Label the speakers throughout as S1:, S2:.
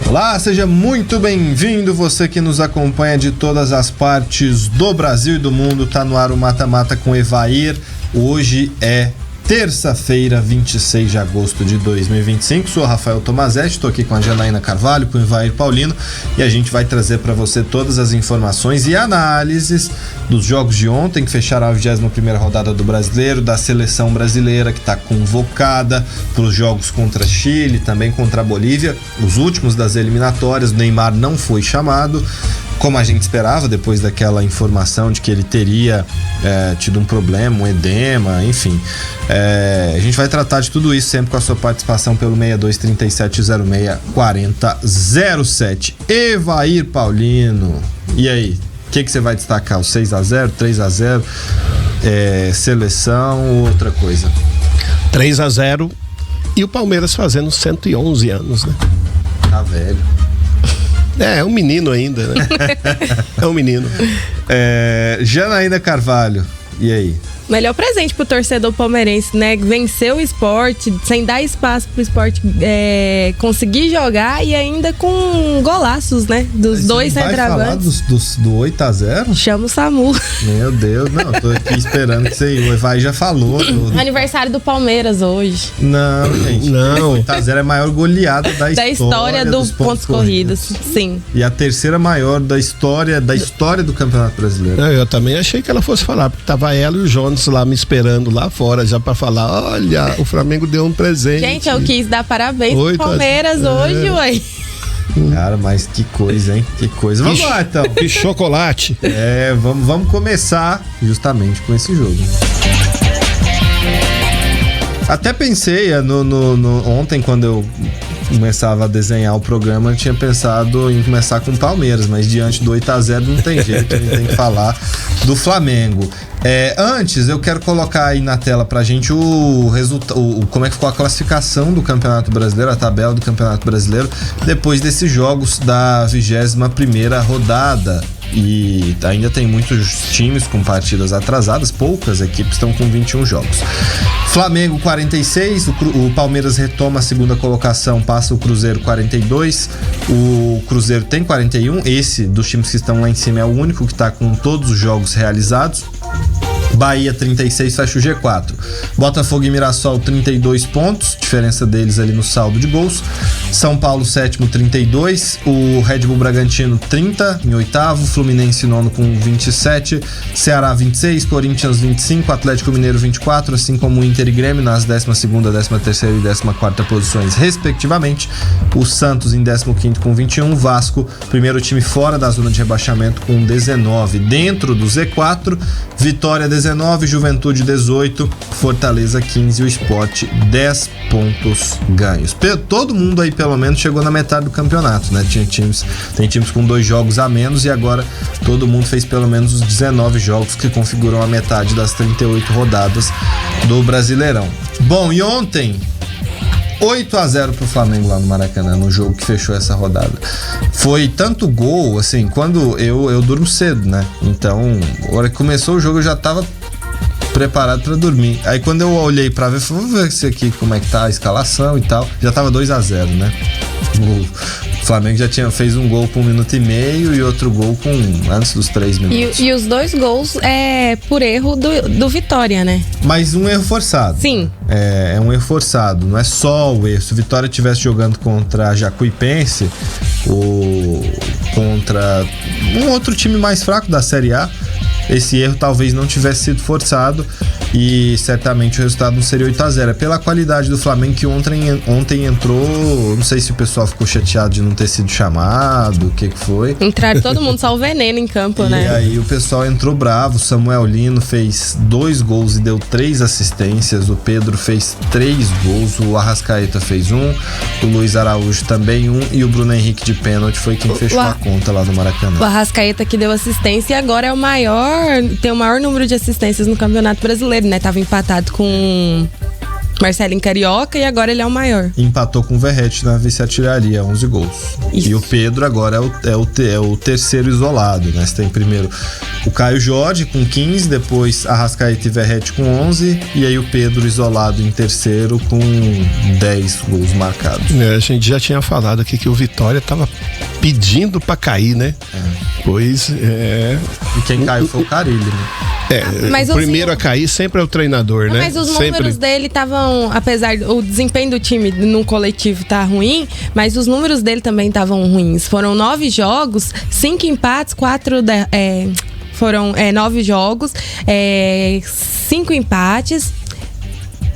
S1: Olá, seja muito bem-vindo, você que nos acompanha de todas as partes do Brasil e do mundo. Tá no ar o Mata Mata com Evair. Hoje é terça-feira, 26 de agosto de 2025. Sou Rafael Tomazetti, estou aqui com a Janaína Carvalho, com o Evair Paulino, e a gente vai trazer para você todas as informações e análises dos jogos de ontem, que fecharam a 21ª rodada do Brasileiro, da seleção brasileira, que está convocada para os jogos contra Chile, também contra a Bolívia, os últimos das eliminatórias. O Neymar não foi chamado, como a gente esperava, depois daquela informação de que ele teria tido um problema, um edema, enfim. A gente vai tratar de tudo isso sempre com a sua participação pelo 6237064007. Evair Paulino, e aí? O que você vai destacar? O 6-0, 3-0, seleção ou outra coisa?
S2: 3-0 e o Palmeiras fazendo 111 anos, né?
S1: Tá velho.
S2: É um menino ainda, né? É um menino.
S1: Janaína Carvalho, e aí?
S3: Melhor presente pro torcedor palmeirense, né? Vencer o Sport, sem dar espaço pro Sport conseguir jogar e ainda com golaços, né? Dos dois centroavantes.
S1: Vai falar do 8-0?
S3: Chama o SAMU.
S1: Meu Deus, não, tô aqui esperando que você... O Evair já falou.
S3: Aniversário do Palmeiras hoje.
S1: Não, gente.
S2: Não.
S1: 8-0 é a maior goleada da
S3: história dos pontos corridos. Sim.
S1: E a terceira maior da história do Campeonato Brasileiro.
S2: Eu também achei que ela fosse falar, porque tava ela e o Jones lá me esperando lá fora já pra falar, olha, o Flamengo deu um presente.
S3: Gente, eu quis dar parabéns pro Palmeiras hoje, ué.
S1: Cara, mas que coisa, hein? Que coisa. Vamos lá, então.
S2: Que chocolate.
S1: Vamos começar justamente com esse jogo. Até pensei ontem, quando eu começava a desenhar o programa, eu tinha pensado em começar com o Palmeiras, mas diante do 8-0 não tem jeito, a gente tem que falar do Flamengo. Antes, eu quero colocar aí na tela pra gente o resultado, como é que ficou a classificação do Campeonato Brasileiro, a tabela do Campeonato Brasileiro, depois desses jogos da 21ª rodada. E ainda tem muitos times com partidas atrasadas, poucas equipes estão com 21 jogos. Flamengo 46, o Palmeiras retoma a segunda colocação, passa o Cruzeiro 42, o Cruzeiro tem 41, esse dos times que estão lá em cima é o único que está com todos os jogos realizados. Bahia 36, fecha o G4. Botafogo e Mirassol 32 pontos, diferença deles ali no saldo de gols. São Paulo sétimo 32, o Red Bull Bragantino 30 em oitavo, Fluminense nono com 27, Ceará 26, Corinthians 25, Atlético Mineiro 24, assim como Inter e Grêmio nas 12ª, 13ª e 14ª posições respectivamente. O Santos em 15º com 21, Vasco, primeiro time fora da zona de rebaixamento com 19. Dentro do Z4, Vitória 19, Juventude 18, Fortaleza 15 e o Sport 10 pontos ganhos. Todo mundo aí pelo menos chegou na metade do campeonato, né? Tem times com 2 jogos a menos e agora todo mundo fez pelo menos os 19 jogos que configuram a metade das 38 rodadas do Brasileirão. Bom, e ontem 8-0 pro Flamengo lá no Maracanã, no jogo que fechou essa rodada. Foi tanto gol, assim, quando eu durmo cedo, né? Então, a hora que começou o jogo eu já tava preparado pra dormir. Aí quando eu olhei pra ver, falei, vamos ver isso aqui, como é que tá a escalação e tal. Já tava 2-0, né? O Flamengo já fez um gol com 1 minuto e meio e outro gol antes dos 3 minutos.
S3: E os 2 gols por erro do Vitória, né?
S1: Mas um erro forçado.
S3: Sim.
S1: É um erro forçado, não é só o erro. Se o Vitória estivesse jogando contra a Jacuipense ou contra um outro time mais fraco da Série A, esse erro talvez não tivesse sido forçado e certamente o resultado não seria 8-0. É pela qualidade do Flamengo que ontem entrou, não sei se o pessoal ficou chateado de não ter sido chamado, o que foi.
S3: Entraram todo mundo, só o veneno em campo, né?
S1: E aí o pessoal entrou bravo, o Samuel Lino fez 2 gols e deu 3 assistências, o Pedro fez 3 gols, o Arrascaeta fez 1, o Luiz Araújo também 1 e o Bruno Henrique de pênalti foi quem fechou a conta lá no Maracanã.
S3: O Arrascaeta que deu assistência e agora é o maior, tem o maior número de assistências no Campeonato Brasileiro, né? Tava empatado com Marcelinho Carioca, e agora ele é o maior.
S1: Empatou com o Verratti na vice-artilharia, 11 gols.
S3: Isso.
S1: E o Pedro agora é o terceiro isolado, né? Você tem primeiro o Caio Jorge com 15, depois Arrascaeta e Verratti com 11, e aí o Pedro isolado em terceiro com 10 gols marcados.
S2: A gente já tinha falado aqui que o Vitória tava pedindo pra cair, né? Pois é.
S1: E quem caiu foi o Carille, né?
S3: Mas
S2: o primeiro a cair sempre é o treinador, né?
S3: Mas os números dele estavam, apesar do desempenho do time no coletivo tá ruim, mas os números dele também estavam ruins. Foram 9 jogos, 5 empates, 9 jogos, 5 empates,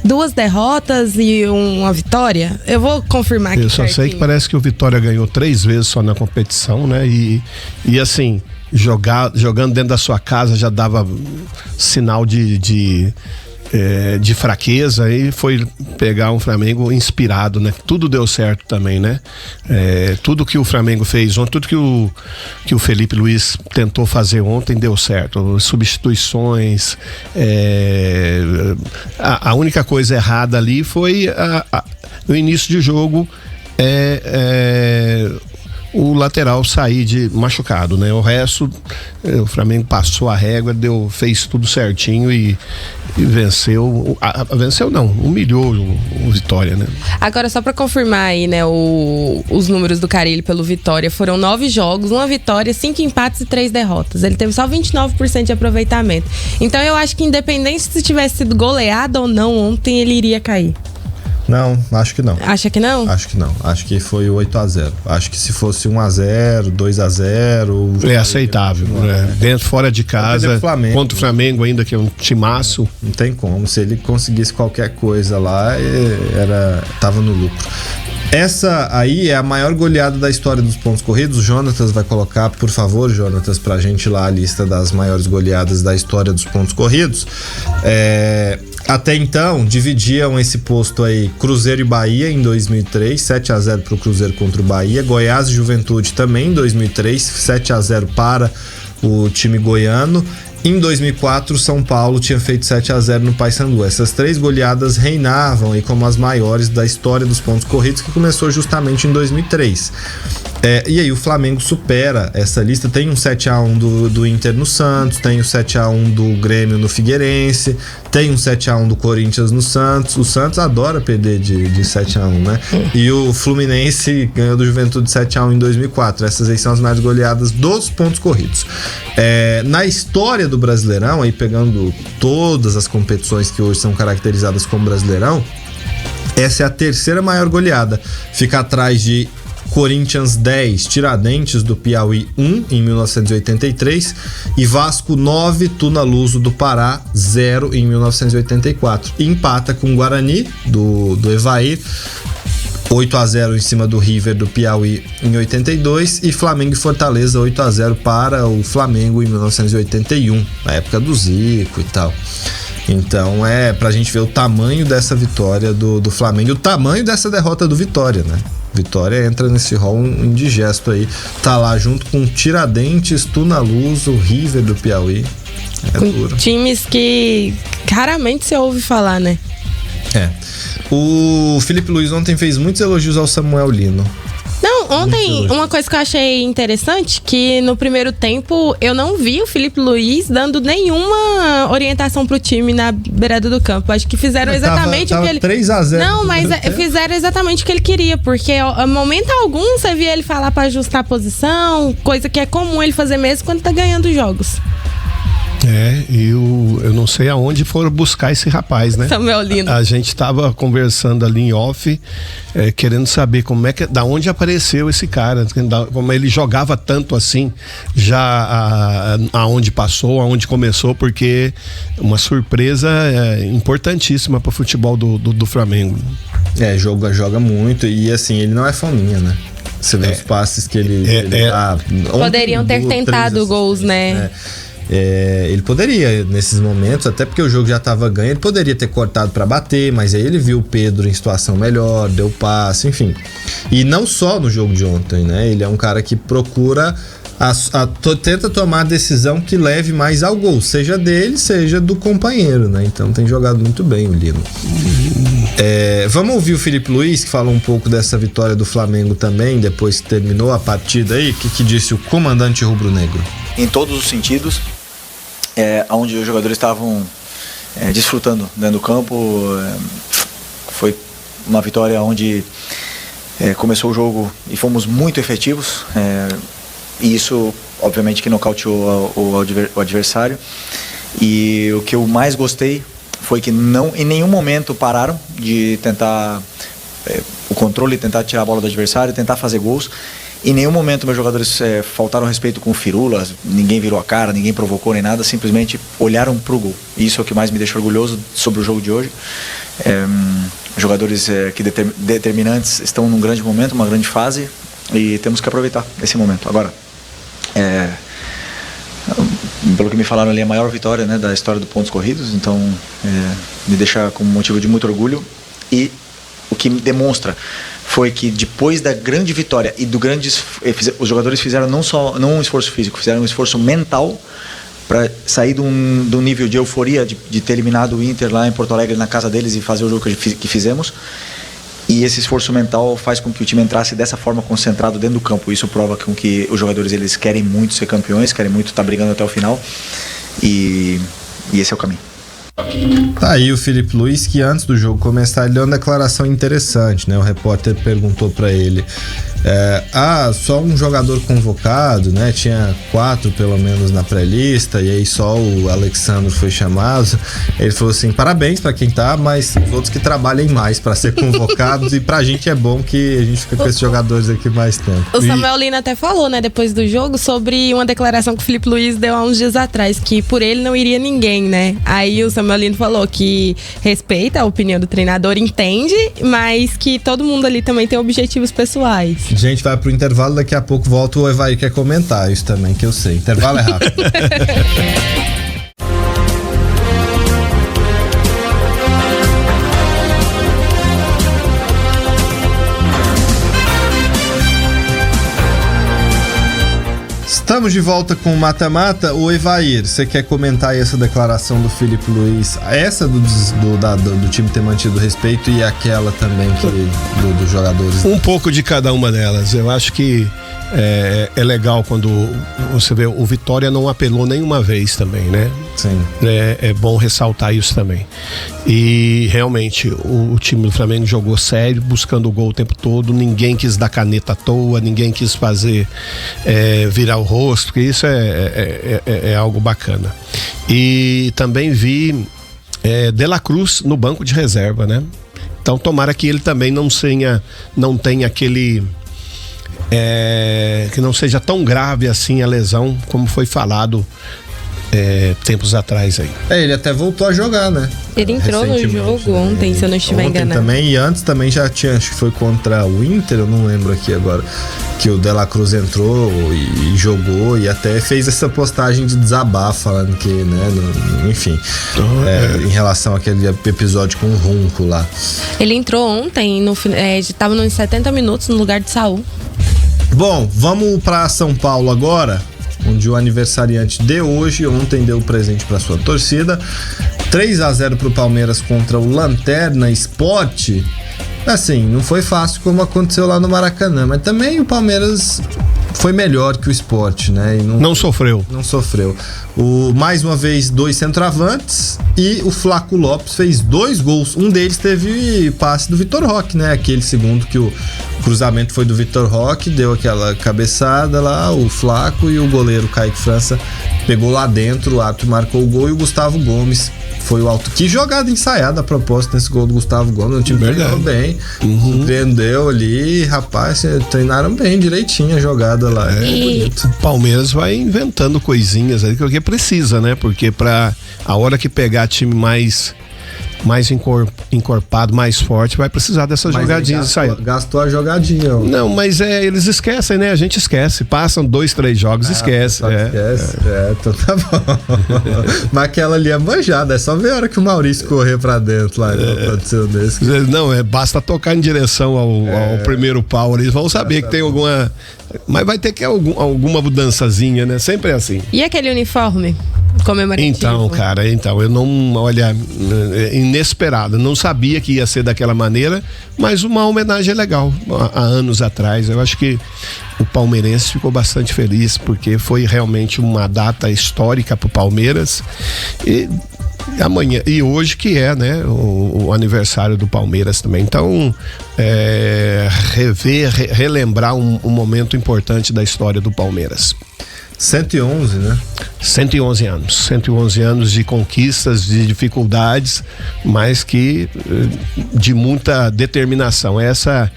S3: 2 derrotas e uma vitória. Eu vou confirmar aqui.
S2: Eu só sei que parece que o Vitória ganhou 3 vezes só na competição, né? E assim, jogando dentro da sua casa já dava sinal de fraqueza, e foi pegar um Flamengo inspirado, né? Tudo deu certo também, né? Tudo que o Flamengo fez ontem, tudo que o Felipe Luiz tentou fazer ontem deu certo. Substituições, a única coisa errada ali foi no início de jogo, o lateral sair machucado, né? O resto, o Flamengo passou a régua, fez tudo certinho e venceu. Venceu não, humilhou o Vitória, né?
S3: Agora, só pra confirmar aí, né, os números do Carille pelo Vitória, foram 9 jogos, 1 vitória, 5 empates e 3 derrotas. Ele teve só 29% de aproveitamento. Então eu acho que, independente se tivesse sido goleado ou não ontem, ele iria cair.
S1: Não, acho que não.
S3: Acha que não?
S1: Acho que não. Acho que foi 8-0. Acho que se fosse 1-0, 2-0...
S2: É aceitável. Dentro, fora de casa, contra o Flamengo ainda, que é um timaço.
S1: Não tem como. Se ele conseguisse qualquer coisa lá, tava no lucro. Essa aí é a maior goleada da história dos pontos corridos. O Jonatas vai colocar, por favor, Jonatas, pra gente lá a lista das maiores goleadas da história dos pontos corridos. Até então, dividiam esse posto aí Cruzeiro e Bahia em 2003, 7-0 pro Cruzeiro contra o Bahia. Goiás e Juventude também em 2003, 7-0 para o time goiano. Em 2004, São Paulo tinha feito 7-0 no Paysandu. Essas 3 goleadas reinavam aí como as maiores da história dos pontos corridos, que começou justamente em 2003. E aí o Flamengo supera essa lista. Tem um 7-1 do Inter no Santos, tem o 7-1 do Grêmio no Figueirense, tem um 7-1 do Corinthians no Santos. O Santos adora perder de 7-1, né? E o Fluminense ganhou do Juventude 7-1 em 2004. Essas aí são as maiores goleadas dos pontos corridos. Na história do Brasileirão, aí pegando todas as competições que hoje são caracterizadas como Brasileirão, essa é a 3ª maior goleada. Fica atrás de Corinthians 10, Tiradentes do Piauí 1 em 1983 e Vasco 9, Tuna Luso do Pará 0 em 1984. E empata com o Guarani do Evair 8-0 em cima do River do Piauí em 82 e Flamengo e Fortaleza 8-0 para o Flamengo em 1981, na época do Zico e tal. Então pra gente ver o tamanho dessa vitória do Flamengo e o tamanho dessa derrota do Vitória, né? Vitória entra nesse rol indigesto aí, tá lá junto com Tiradentes, Tuna Luso, River do Piauí. Duro.
S3: Times que raramente se ouve falar, né?
S1: O Felipe Luiz ontem fez muitos elogios ao Samuel Lino.
S3: Não, ontem uma coisa que eu achei interessante, que no primeiro tempo eu não vi o Felipe Luiz dando nenhuma orientação pro time na beirada do campo. Acho que fizeram exatamente o que ele...
S1: 3-0.
S3: Não, mas fizeram exatamente o que ele queria, porque em momento algum você via ele falar pra ajustar a posição, coisa que é comum ele fazer mesmo quando tá ganhando jogos.
S2: Eu não sei aonde foram buscar esse rapaz, né?
S3: Samuel Lino.
S2: A gente tava conversando ali em off, querendo saber da onde apareceu esse cara, como ele jogava tanto assim, já aonde passou, aonde começou, porque uma surpresa importantíssima para o futebol do Flamengo.
S1: Joga muito e assim, ele não é fominha, né? Você vê os passes que ele
S3: poderiam ter tentado gols, né?
S1: Ele poderia, nesses momentos, até porque o jogo já estava ganho, ele poderia ter cortado para bater, mas aí ele viu o Pedro em situação melhor, deu passe, enfim. E não só no jogo de ontem, né? Ele é um cara que procura tenta tomar a decisão que leve mais ao gol, seja dele, seja do companheiro, né? Então tem jogado muito bem o Lino. Vamos ouvir o Filipe Luiz, que falou um pouco dessa vitória do Flamengo também, depois que terminou a partida aí. O que disse o comandante rubro-negro?
S4: Em todos os sentidos, onde os jogadores estavam desfrutando dentro do campo, foi uma vitória onde começou o jogo e fomos muito efetivos, e isso obviamente que nocauteou o adversário. E o que eu mais gostei foi que em nenhum momento pararam de tentar o controle, tentar tirar a bola do adversário, tentar fazer gols. Em nenhum momento meus jogadores faltaram respeito com firulas, ninguém virou a cara, ninguém provocou nem nada, simplesmente olharam pro gol. Isso é o que mais me deixa orgulhoso sobre o jogo de hoje. Jogadores que determinantes estão num grande momento, uma grande fase, e temos que aproveitar esse momento. Agora, pelo que me falaram ali, é a maior vitória, né, da história do pontos corridos, então me deixa com motivo de muito orgulho. E o que me demonstra foi que depois da grande vitória e do grande, os jogadores fizeram não um esforço físico, fizeram um esforço mental para sair do nível de euforia de ter eliminado o Inter lá em Porto Alegre, na casa deles, e fazer o jogo que fizemos. E esse esforço mental faz com que o time entrasse dessa forma, concentrado dentro do campo. Isso prova com que os jogadores, eles querem muito ser campeões, querem muito estar brigando até o final, e esse é o caminho.
S1: Tá aí o Filipe Luiz, que antes do jogo começar ele deu uma declaração interessante, né? O repórter perguntou pra ele, só um jogador convocado, né? Tinha 4 pelo menos na pré-lista, e aí só o Alexandre foi chamado. Ele falou assim: parabéns pra quem tá, mas os outros que trabalhem mais pra ser convocados, e pra gente é bom que a gente fica com esses jogadores aqui mais tempo.
S3: O Samuel Lino até falou, né, depois do jogo, sobre uma declaração que o Filipe Luiz deu há uns dias atrás, que por ele não iria ninguém, né? Aí o Samuel Lino falou que respeita a opinião do treinador, entende, mas que todo mundo ali também tem objetivos pessoais.
S1: Gente, vai pro intervalo, daqui a pouco volta o Evair quer comentar isso também, que eu sei. Intervalo é rápido. Estamos de volta com o Mata-Mata. O Evair, você quer comentar aí essa declaração do Filipe Luiz? Essa do time ter mantido o respeito, e aquela também dos jogadores? Um
S2: pouco de cada uma delas. Eu acho que é legal quando você vê o Vitória não apelou nenhuma vez também, né?
S1: Sim.
S2: É bom ressaltar isso também. E realmente o time do Flamengo jogou sério, buscando o gol o tempo todo. Ninguém quis dar caneta à toa, ninguém quis fazer virar o rosto, porque isso é algo bacana. E também vi De La Cruz no banco de reserva, né? Então tomara que ele também não tenha aquele... que não seja tão grave assim a lesão como foi falado tempos atrás aí.
S1: Ele até voltou a jogar, né?
S3: Ele entrou no jogo ontem, se eu não estiver enganado.
S1: Também, e antes também já tinha, acho que foi contra o Inter, eu não lembro aqui agora, que o De La Cruz entrou e jogou, e até fez essa postagem de desabafo, falando que, né, enfim, em relação àquele episódio com o Ronco lá.
S3: Ele entrou ontem, estava nos 70 minutos no lugar de Saul.
S1: Bom, vamos para São Paulo agora, onde o aniversariante de hoje, ontem deu presente para sua torcida. 3-0 pro Palmeiras contra o Lanterna Sport. Assim, não foi fácil como aconteceu lá no Maracanã, mas também o Palmeiras foi melhor que o Sport, né? E não
S2: sofreu.
S1: Não sofreu. Mais uma vez, 2 centroavantes, e o Flaco Lopes fez 2 gols. Um deles teve passe do Vitor Roque, né? Aquele segundo que o cruzamento foi do Vitor Roque, deu aquela cabeçada lá, o Flaco, e o goleiro Kaique França pegou lá dentro, o árbitro marcou o gol, e o Gustavo Gomes foi o alto. Que jogada ensaiada a propósito nesse gol do Gustavo Gomes. O time treinou bem, surpreendeu ali, rapaz, treinaram bem direitinho a jogada lá. Bonito.
S2: O Palmeiras vai inventando coisinhas aí, porque precisa, né? Porque a hora que pegar time mais mais encorpado, mais forte, vai precisar dessas jogadinhas de saída.
S1: Gastou a jogadinha.
S2: Não, mas eles esquecem, né? A gente esquece. Passam 2, 3 jogos, esquece.
S1: Então tá bom. Mas aquela ali é manjada, é só ver a hora que o Maurício correr pra dentro lá.
S2: Não, basta tocar em direção ao primeiro pau, eles vão saber que tem alguma... Mas vai ter que alguma mudançazinha, né? Sempre é assim.
S3: E aquele uniforme comemorativo?
S2: Então, cara, eu não... Olha, inesperado. Não sabia que ia ser daquela maneira, mas uma homenagem legal. Há anos atrás, eu acho que o palmeirense ficou bastante feliz, porque foi realmente uma data histórica pro Palmeiras. E amanhã e hoje que é, né, o aniversário do Palmeiras também. Então, relembrar um momento importante da história do Palmeiras.
S1: 111, né?
S2: 111 anos. 111 anos de conquistas, de dificuldades, mas que de muita determinação. Essa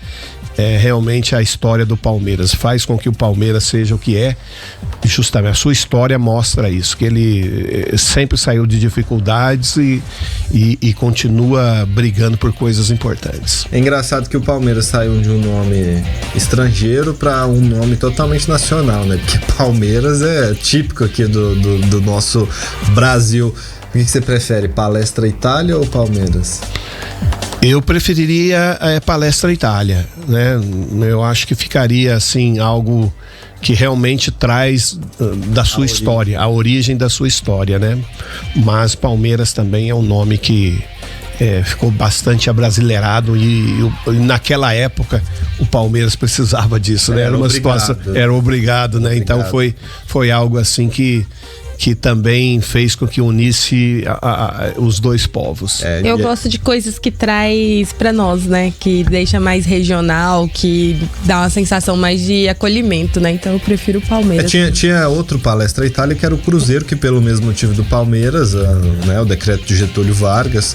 S2: é realmente a história do Palmeiras. Faz com que o Palmeiras seja o que é. Justamente a sua história mostra isso, que ele sempre saiu de dificuldades e continua brigando por coisas importantes.
S1: É engraçado que o Palmeiras saiu de um nome estrangeiro para um nome totalmente nacional, né? Porque Palmeiras é típico aqui do nosso Brasil. O que você prefere, Palestra Itália ou Palmeiras?
S2: Eu preferiria Palestra Itália, né? Eu acho que ficaria assim algo que realmente traz da sua história, a origem da sua história, né? Mas Palmeiras também é um nome que ficou bastante abrasileirado e naquela época o Palmeiras precisava disso, né? Era uma situação, era obrigado, né? Então foi algo assim que também fez com que unisse os dois povos.
S3: Eu gosto de coisas que traz pra nós, né? Que deixa mais regional, que dá uma sensação mais de acolhimento, né? Então eu prefiro o Palmeiras.
S1: Tinha outro Palestra Itália, que era o Cruzeiro, que pelo mesmo motivo do Palmeiras, né, o decreto de Getúlio Vargas,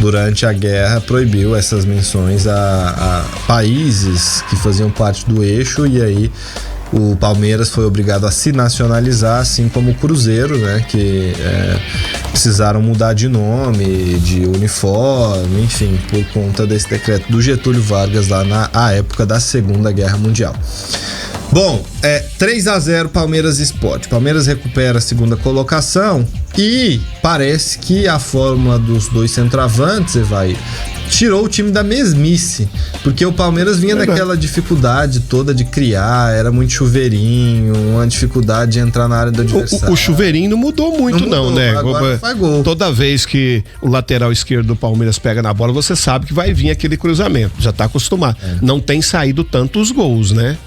S1: durante a guerra, proibiu essas menções a países que faziam parte do eixo, e aí o Palmeiras foi obrigado a se nacionalizar, assim como o Cruzeiro, né? Que precisaram mudar de nome, de uniforme, enfim, por conta desse decreto do Getúlio Vargas lá na época da Segunda Guerra Mundial. Bom, 3-0 Palmeiras Sport. Palmeiras recupera a segunda colocação e parece que a fórmula dos dois centroavantes, tirou o time da mesmice, porque o Palmeiras vinha daquela dificuldade toda de criar, era muito chuveirinho, uma dificuldade de entrar na área do adversário.
S2: O chuveirinho não mudou muito, não, né?
S1: Agora faz gol.
S2: Toda vez que o lateral esquerdo do Palmeiras pega na bola, você sabe que vai vir aquele cruzamento, já tá acostumado. Não tem saído tantos gols, né?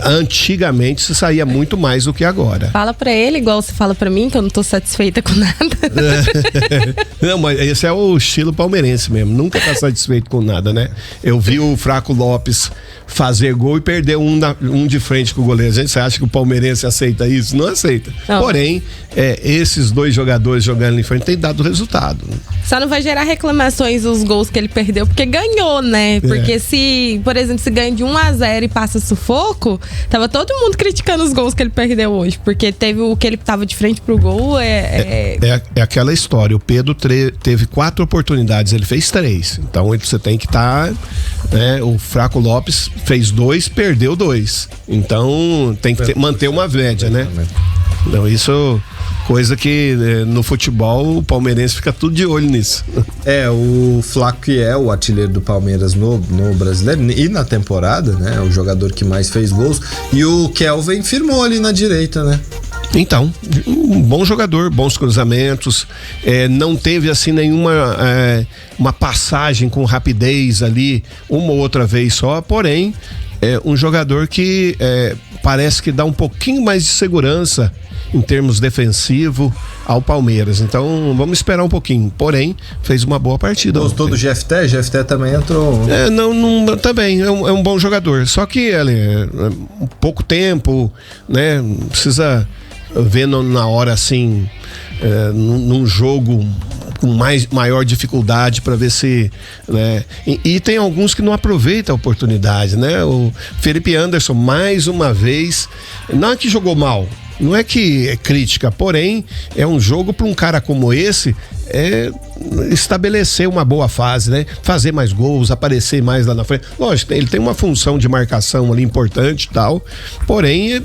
S2: Antigamente se saía muito mais do que agora.
S3: Fala pra ele igual você fala pra mim, que eu não tô satisfeita com nada.
S2: Não, mas esse é o estilo palmeirense mesmo, nunca tá satisfeito com nada, né? Eu vi o Fraco Lopes fazer gol e perder um de frente com o goleiro. Você acha que o palmeirense aceita isso? Não aceita. Não. Porém, esses dois jogadores jogando em frente tem dado resultado.
S3: Só não vai gerar reclamações os gols que ele perdeu, porque ganhou, né? Porque se, por exemplo, se ganha de 1-0 e passa sufoco, tava todo mundo criticando os gols que ele perdeu hoje, porque teve o que ele tava de frente pro gol.
S2: É aquela história, o Pedro teve 4 oportunidades, ele fez 3. Então você tem que estar, o Fraco Lopes fez 2, perdeu 2. Então tem que manter uma média, né? Então isso, coisa que no futebol o palmeirense fica tudo de olho nisso.
S1: O Flaco, que é o artilheiro do Palmeiras no Brasileiro e na temporada, né? O jogador que mais fez gols. E o Kelvin firmou ali na direita, né?
S2: Então, um bom jogador, bons cruzamentos, não teve assim nenhuma uma passagem com rapidez ali, uma ou outra vez só, porém um jogador que parece que dá um pouquinho mais de segurança em termos defensivo ao Palmeiras. Então vamos esperar um pouquinho, porém fez uma boa partida.
S1: Gostou do Jefté? Jefté também entrou.
S2: Também é um bom jogador, só que pouco tempo, né? Precisa ver na hora assim, num jogo com maior dificuldade para ver se, né? E tem alguns que não aproveitam a oportunidade, né? O Felipe Anderson, mais uma vez, não é que jogou mal, não é que é crítica, porém é um jogo para um cara como esse é estabelecer uma boa fase, né? Fazer mais gols, aparecer mais lá na frente. Lógico, ele tem uma função de marcação ali importante e tal, porém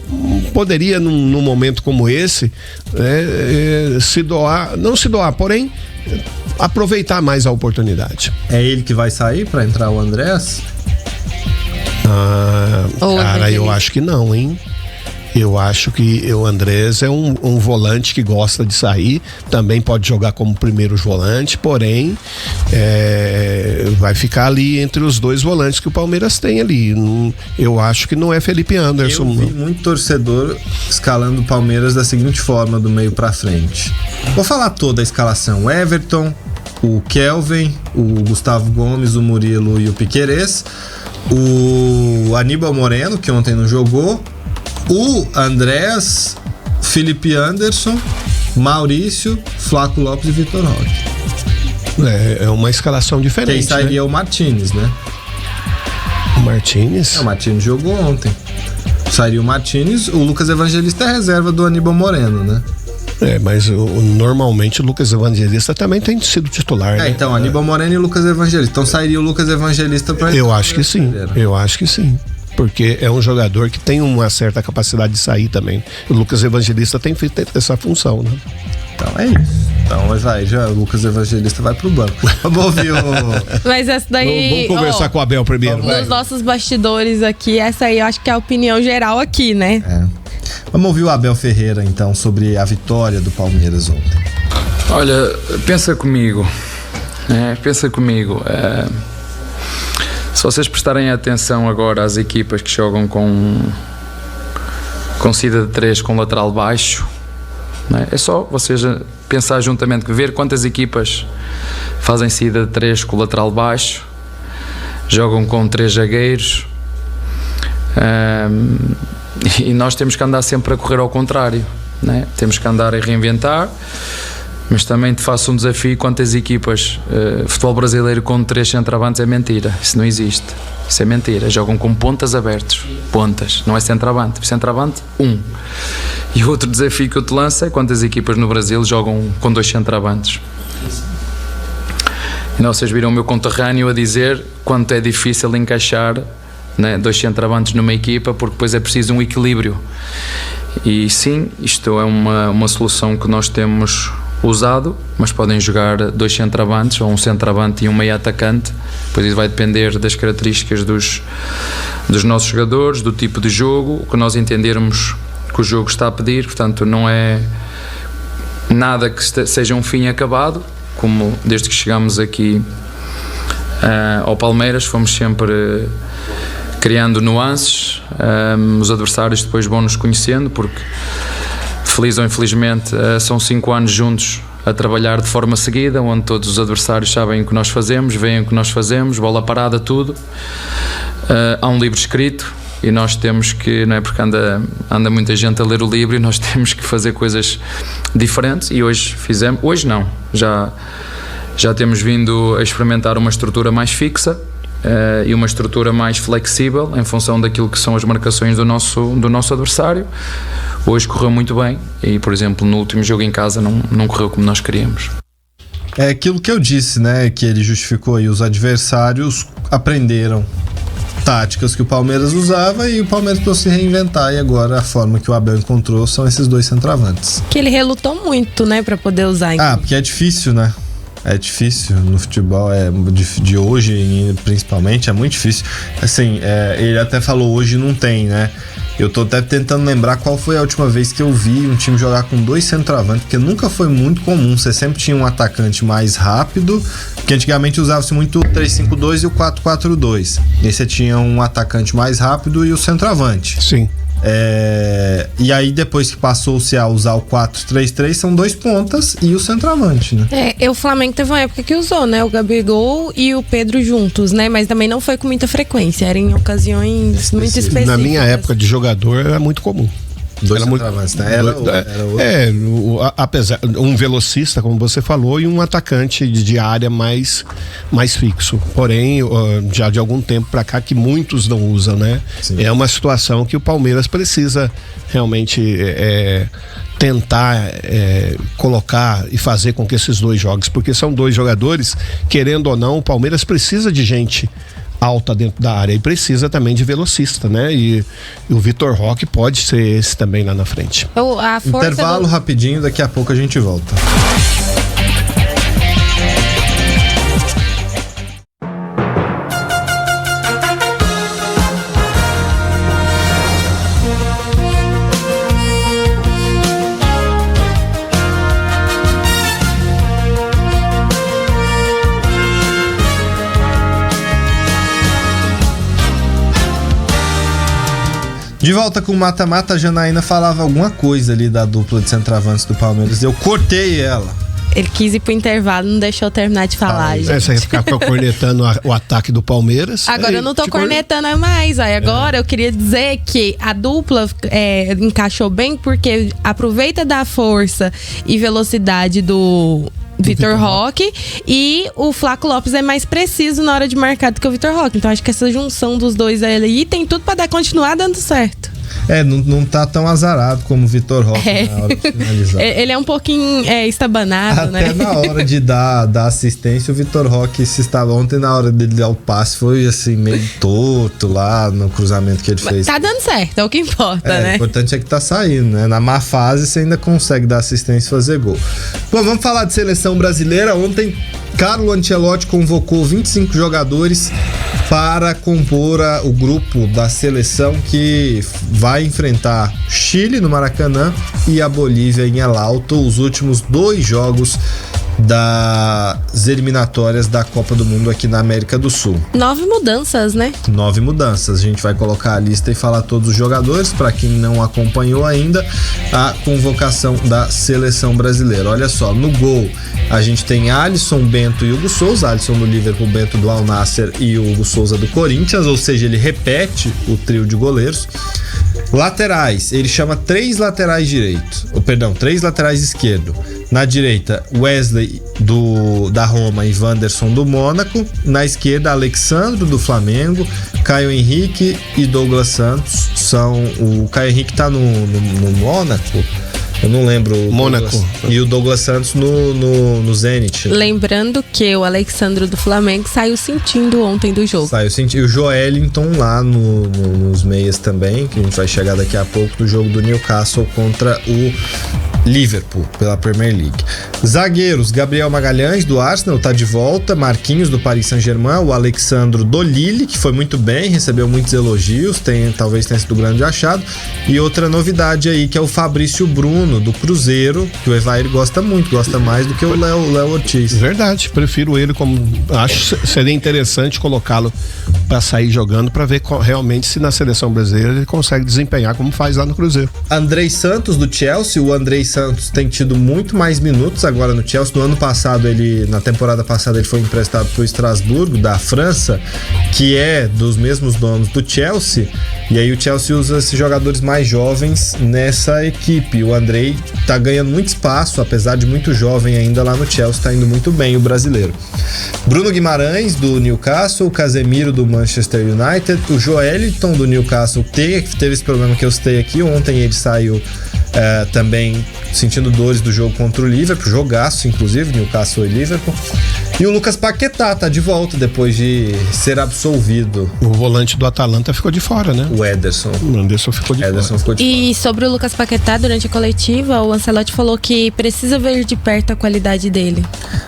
S2: poderia num momento como esse se doar, não se doar, porém aproveitar mais a oportunidade.
S1: É ele que vai sair para entrar o Andrés?
S2: Cara, eu acho que não, hein? Eu acho que o Andrés é um volante que gosta de sair, também pode jogar como primeiro volante, porém vai ficar ali entre os dois volantes que o Palmeiras tem ali. Eu acho que não é Felipe Anderson.
S1: Eu vi muito torcedor escalando o Palmeiras da seguinte forma, do meio pra frente. Vou falar toda a escalação: Everton, o Kelvin, o Gustavo Gomes, o Murilo e o Piquerez, o Aníbal Moreno, que ontem não jogou, o Andrés, Felipe Anderson, Maurício, Flaco Lopes e Vitor Roque.
S2: É uma escalação diferente.
S1: Quem sairia,
S2: né?
S1: O Martínez, né?
S2: O Martínez?
S1: O Martínez jogou ontem. Sairia o Martínez, o Lucas Evangelista é reserva do Aníbal Moreno, né?
S2: Mas normalmente o Lucas Evangelista também tem sido titular, né?
S1: Então, Aníbal Moreno e Lucas Evangelista. Então sairia o Lucas Evangelista pra...
S2: Eu acho que sim, porque é um jogador que tem uma certa capacidade de sair também. O Lucas Evangelista tem feito essa função, né?
S1: Então é isso. Então o Lucas Evangelista vai pro banco. Vamos ouvir o...
S3: Mas essa daí...
S2: Vamos conversar com o Abel primeiro.
S3: Nos nossos bastidores aqui, essa aí eu acho que é a opinião geral aqui, né?
S1: Vamos ouvir o Abel Ferreira, então, sobre a vitória do Palmeiras ontem.
S5: Olha, pensa comigo. Se vocês prestarem atenção agora às equipas que jogam com saída de 3 com lateral baixo, é só vocês pensar juntamente, ver quantas equipas fazem saída de 3 com lateral baixo, jogam com 3 zagueiros, e nós temos que andar sempre a correr ao contrário, temos que andar a reinventar. Mas também te faço um desafio: quantas equipas, futebol brasileiro com 3 centroavantes é mentira, isso não existe, isso é mentira, jogam com pontas abertos, pontas, não é centroavante, e o outro desafio que eu te lanço é quantas equipas no Brasil jogam com 2 centroavantes. E não, vocês viram o meu conterrâneo a dizer quanto é difícil encaixar 2 centroavantes numa equipa, porque depois é preciso um equilíbrio. E sim, isto é uma solução que nós temos usado, mas podem jogar 2 centroavantes, ou um centroavante e um meio atacante, pois isso vai depender das características dos nossos jogadores, do tipo de jogo, o que nós entendermos que o jogo está a pedir. Portanto, não é nada que seja um fim acabado, como desde que chegamos aqui ao Palmeiras fomos sempre criando nuances, os adversários depois vão nos conhecendo, porque feliz ou infelizmente são 5 anos juntos a trabalhar de forma seguida, onde todos os adversários sabem o que nós fazemos, veem o que nós fazemos, bola parada, tudo. Há um livro escrito e nós temos que, não é, porque anda muita gente a ler o livro, e nós temos que fazer coisas diferentes, e hoje não, já temos vindo a experimentar uma estrutura mais fixa e uma estrutura mais flexível em função daquilo que são as marcações do nosso adversário. Hoje correu muito bem e, por exemplo, no último jogo em casa não correu como nós queríamos.
S1: É aquilo que eu disse, né? Que ele justificou aí, os adversários aprenderam táticas que o Palmeiras usava e o Palmeiras precisou se reinventar, e agora a forma que o Abel encontrou são esses 2 centroavantes.
S3: Que ele relutou muito, né, pra poder usar. Então.
S1: Porque é difícil, né? É difícil no futebol, de hoje principalmente, é muito difícil. Assim, ele até falou, hoje não tem, né? Eu tô até tentando lembrar qual foi a última vez que eu vi um time jogar com 2 centroavantes, porque nunca foi muito comum. Você sempre tinha um atacante mais rápido, porque antigamente usava-se muito o 3-5-2 e o 4-4-2. E aí você tinha um atacante mais rápido e o centroavante.
S2: Sim.
S1: E aí depois que passou-se a usar o 4-3-3, são 2 pontas e o centroavante, né?
S3: O Flamengo teve uma época que usou, né? O Gabigol e o Pedro juntos, né? Mas também não foi com muita frequência, era em ocasiões muito específicas.
S2: Na minha época de jogador era muito comum.
S1: Dois centroavantes, né?
S2: Apesar, um velocista, como você falou, e um atacante de área mais fixo. Porém, já de algum tempo pra cá que muitos não usam, né? Sim. É uma situação que o Palmeiras precisa realmente tentar colocar e fazer com que esses dois joguem, porque são dois jogadores, querendo ou não, o Palmeiras precisa de gente alta dentro da área e precisa também de velocista, né? E o Vitor Roque pode ser esse também lá na frente.
S1: Intervalo rapidinho, daqui a pouco a gente volta. De volta com o Mata-Mata, a Janaína falava alguma coisa ali da dupla de centroavantes do Palmeiras. Eu cortei ela.
S3: Ele quis ir pro intervalo, não deixou eu terminar de falar, gente.
S2: Você ia ficar cornetando o ataque do Palmeiras.
S3: Agora eu não tô cornetando mais. Aí agora eu queria dizer que a dupla encaixou bem porque aproveita da força e velocidade do Vitor Roque, e o Flaco Lopes é mais preciso na hora de marcar do que o Vitor Roque. Então acho que essa junção dos dois aí tem tudo pra continuar dando certo.
S1: Não tá tão azarado como o Vitor Roque na hora de finalizar.
S3: Ele é um pouquinho estabanado,
S1: até
S3: né?
S1: Até na hora de dar assistência, o Vitor Roque se estava ontem, na hora dele dar o passe, foi assim, meio torto lá no cruzamento que ele fez.
S3: Tá dando certo, é o que importa, né?
S1: O importante é que tá saindo, né? Na má fase, você ainda consegue dar assistência e fazer gol. Bom, vamos falar de seleção brasileira. Ontem, Carlo Ancelotti convocou 25 jogadores para compor o grupo da seleção que vai enfrentar Chile no Maracanã e a Bolívia em El Alto, os últimos 2 jogos das eliminatórias da Copa do Mundo aqui na América do Sul.
S3: 9 mudanças, né?
S1: 9 mudanças. A gente vai colocar a lista e falar todos os jogadores. Para quem não acompanhou ainda a convocação da seleção brasileira. Olha só, no gol a gente tem Alisson, Bento e Hugo Souza. Alisson do Liverpool, Bento do Al Nassr e o Hugo Souza do Corinthians, ou seja, ele repete o trio de goleiros. Laterais, ele chama 3 laterais direitos, 3 laterais esquerdo. Na direita, Wesley da Roma e Wanderson do Mônaco. Na esquerda, Alexandro do Flamengo, Caio Henrique e Douglas Santos. O Caio Henrique tá no Mônaco. Eu não lembro.
S2: Mônaco.
S1: E o Douglas Santos no Zenit.
S3: Lembrando que o Alexandro do Flamengo saiu sentindo ontem do jogo.
S1: Saiu sentindo. E o Joelinton lá nos meias também, que a gente vai chegar daqui a pouco, no jogo do Newcastle contra o Liverpool, pela Premier League. Zagueiros, Gabriel Magalhães do Arsenal tá de volta, Marquinhos do Paris Saint-Germain, o Alexandro do Lille, que foi muito bem, recebeu muitos elogios, talvez tenha sido grande achado. E outra novidade aí, que é o Fabrício Bruno do Cruzeiro, que o Evair gosta mais do que o Léo Ortiz.
S2: Verdade, prefiro ele acho que seria interessante colocá-lo para sair jogando, para ver realmente se na seleção brasileira ele consegue desempenhar como faz lá no Cruzeiro.
S1: Andrei Santos do Chelsea, o Andrei Santos tem tido muito mais minutos agora no Chelsea. No ano passado, na temporada passada, ele foi emprestado para o Estrasburgo, da França, que é dos mesmos donos do Chelsea. E aí o Chelsea usa esses jogadores mais jovens nessa equipe. O Andrei tá ganhando muito espaço, apesar de muito jovem ainda lá no Chelsea, tá indo muito bem o brasileiro. Bruno Guimarães do Newcastle, o Casemiro do Manchester United, o Joelinton do Newcastle teve esse problema que eu citei aqui. Ontem ele saiu também sentindo dores do jogo contra o Liverpool, jogaço inclusive, Newcastle e Liverpool. E o Lucas Paquetá tá de volta depois de ser absolvido.
S2: O volante do Atalanta ficou de fora, né?
S1: O Ederson.
S2: O Anderson ficou de fora.
S3: E sobre o Lucas Paquetá, durante a coletiva, o Ancelotti falou que precisa ver de perto a qualidade dele.